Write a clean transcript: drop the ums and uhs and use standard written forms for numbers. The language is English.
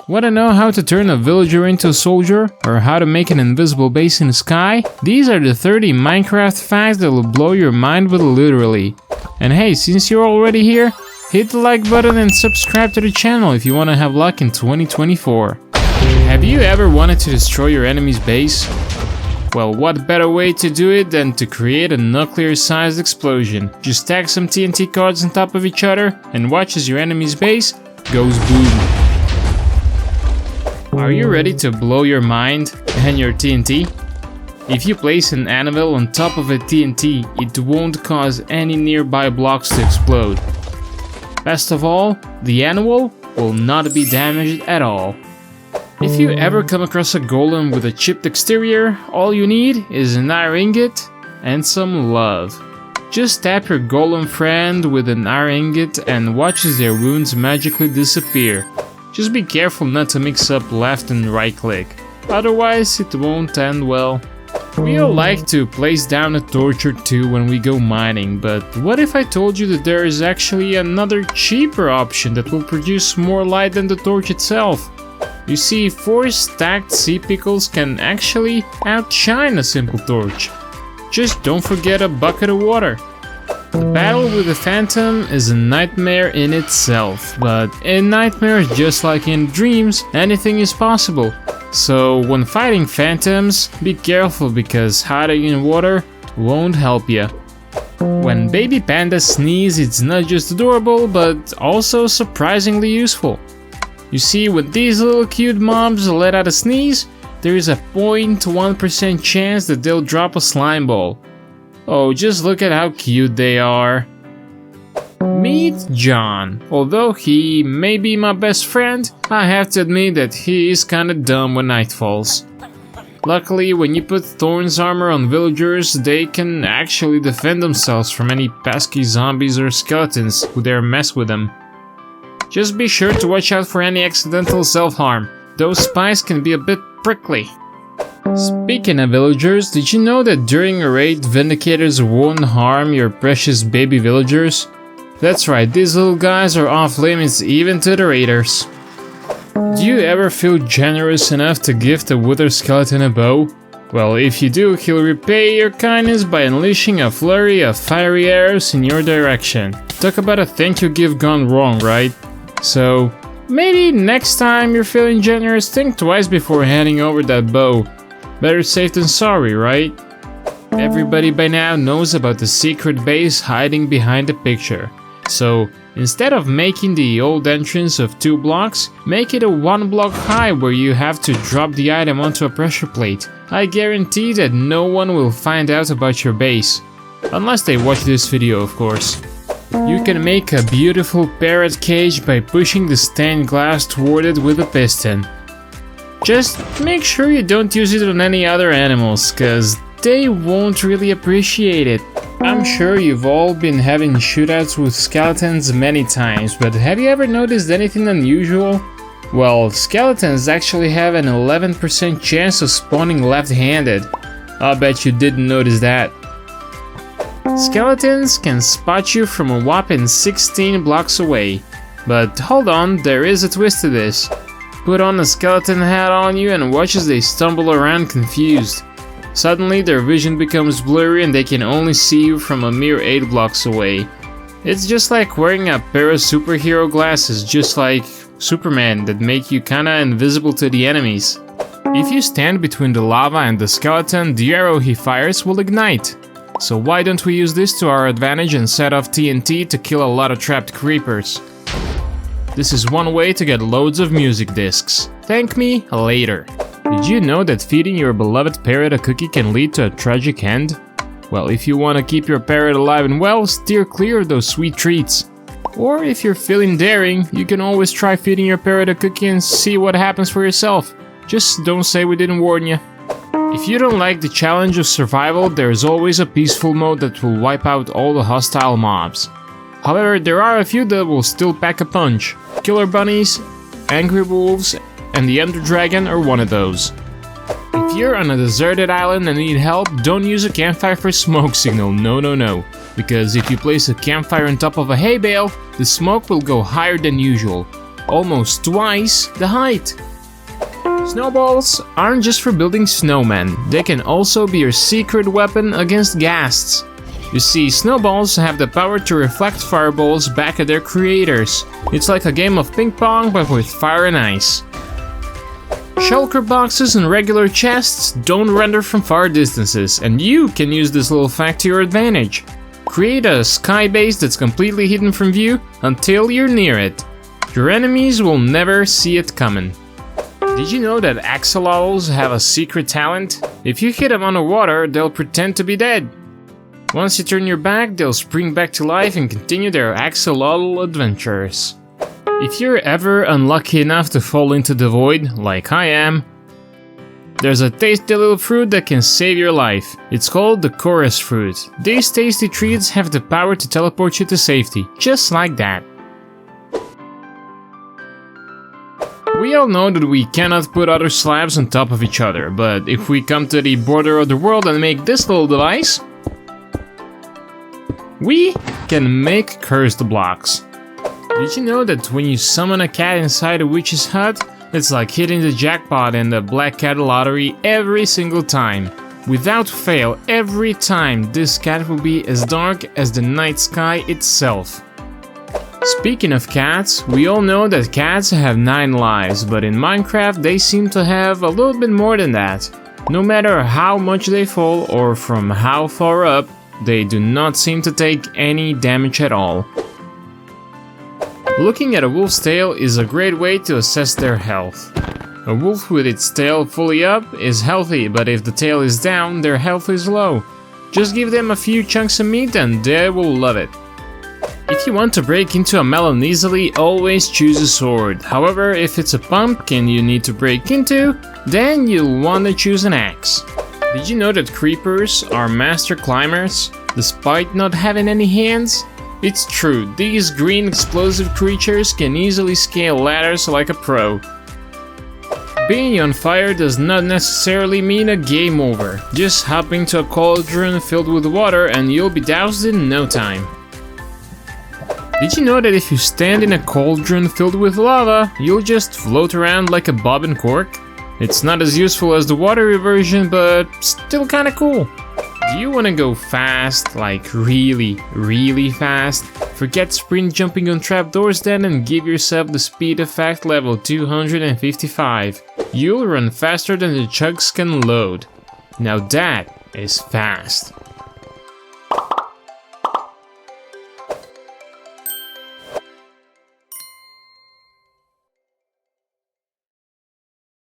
Wanna know how to turn a villager into a soldier? Or how to make an invisible base in the sky? These are the 30 Minecraft facts that will blow your mind with literally. And hey, since you're already here, hit the like button and subscribe to the channel if you wanna have luck in 2024. Have you ever wanted to destroy your enemy's base? Well, what better way to do it than to create a nuclear-sized explosion? Just stack some TNT cards on top of each other and watch as your enemy's base goes boom. Are you ready to blow your mind and your TNT? If you place an anvil on top of a TNT, it won't cause any nearby blocks to explode. Best of all, the anvil will not be damaged at all. If you ever come across a golem with a chipped exterior, all you need is an iron ingot and some love. Just tap your golem friend with an iron ingot and watch as their wounds magically disappear. Just be careful not to mix up left and right click, otherwise it won't end well. We all like to place down a torch or two when we go mining, but what if I told you that there is actually another cheaper option that will produce more light than the torch itself? You see, 4 stacked sea pickles can actually outshine a simple torch. Just don't forget a bucket of water. The battle with the phantom is a nightmare in itself, but in nightmares, just like in dreams, anything is possible. So when fighting phantoms, be careful because hiding in water won't help you. When baby pandas sneeze, it's not just adorable, but also surprisingly useful. You see, when these little cute mobs let out a sneeze, there is a 0.1% chance that they'll drop a slime ball. Oh, just look at how cute they are. Meet John. Although he may be my best friend, I have to admit that he is kinda dumb when night falls. Luckily, when you put Thorns Armor on villagers, they can actually defend themselves from any pesky zombies or skeletons who dare mess with them. Just be sure to watch out for any accidental self-harm. Those spikes can be a bit prickly. Speaking of villagers, did you know that during a raid, Vindicators won't harm your precious baby villagers? That's right, these little guys are off limits even to the raiders. Do you ever feel generous enough to gift a wither skeleton a bow? Well, if you do, he'll repay your kindness by unleashing a flurry of fiery arrows in your direction. Talk about a thank you gift gone wrong, right? So, maybe next time you're feeling generous, think twice before handing over that bow. Better safe than sorry, right? Everybody by now knows about the secret base hiding behind the picture. So, instead of making the old entrance of 2 blocks, make it a 1 block high where you have to drop the item onto a pressure plate. I guarantee that no one will find out about your base. Unless they watch this video, of course. You can make a beautiful parrot cage by pushing the stained glass toward it with a piston. Just make sure you don't use it on any other animals, cause they won't really appreciate it. I'm sure you've all been having shootouts with skeletons many times, but have you ever noticed anything unusual? Well, skeletons actually have an 11% chance of spawning left-handed. I'll bet you didn't notice that. Skeletons can spot you from a whopping 16 blocks away. But hold on, there is a twist to this. Put on a skeleton hat on you and watch as they stumble around confused. Suddenly their vision becomes blurry and they can only see you from a mere 8 blocks away. It's just like wearing a pair of superhero glasses, just like Superman, that make you kinda invisible to the enemies. If you stand between the lava and the skeleton, the arrow he fires will ignite. So why don't we use this to our advantage and set off TNT to kill a lot of trapped creepers? This is one way to get loads of music discs. Thank me later. Did you know that feeding your beloved parrot a cookie can lead to a tragic end? Well, if you want to keep your parrot alive and well, steer clear of those sweet treats. Or if you're feeling daring, you can always try feeding your parrot a cookie and see what happens for yourself. Just don't say we didn't warn you. If you don't like the challenge of survival, there's always a peaceful mode that will wipe out all the hostile mobs. However, there are a few that will still pack a punch. Killer bunnies, angry wolves, and the Ender Dragon are one of those. If you're on a deserted island and need help, don't use a campfire for smoke signal, no. Because if you place a campfire on top of a hay bale, the smoke will go higher than usual. almost twice the height. Snowballs aren't just for building snowmen, they can also be your secret weapon against ghasts. You see, snowballs have the power to reflect fireballs back at their creators. It's like a game of ping pong but with fire and ice. Shulker boxes and regular chests don't render from far distances, and you can use this little fact to your advantage. Create a sky base that's completely hidden from view until you're near it. Your enemies will never see it coming. Did you know that axolotls have a secret talent? If you hit them underwater, they'll pretend to be dead. Once you turn your back, they'll spring back to life and continue their axolotl adventures. If you're ever unlucky enough to fall into the void, like I am, there's a tasty little fruit that can save your life. It's called the chorus fruit. These tasty treats have the power to teleport you to safety, just like that. We all know that we cannot put other slabs on top of each other, but if we come to the border of the world and make this little device, we can make cursed blocks. Did you know that when you summon a cat inside a witch's hut, it's like hitting the jackpot in the Black Cat lottery every single time? Without fail, every time this cat will be as dark as the night sky itself. Speaking of cats, we all know that cats have 9 lives, but in Minecraft they seem to have a little bit more than that. No matter how much they fall or from how far up, they do not seem to take any damage at all. Looking at a wolf's tail is a great way to assess their health. A wolf with its tail fully up is healthy, but if the tail is down, their health is low. Just give them a few chunks of meat and they will love it. If you want to break into a melon easily, always choose a sword. However, if it's a pumpkin you need to break into, then you'll want to choose an axe. Did you know that creepers are master climbers, despite not having any hands? It's true, these green explosive creatures can easily scale ladders like a pro. Being on fire does not necessarily mean a game over. Just hop into a cauldron filled with water and you'll be doused in no time. Did you know that if you stand in a cauldron filled with lava, you'll just float around like a bob and cork? It's not as useful as the watery version, but still kinda cool. Do you wanna go fast, like really fast? Forget sprint jumping on trapdoors then and give yourself the speed effect level 255. You'll run faster than the chugs can load. Now that is fast.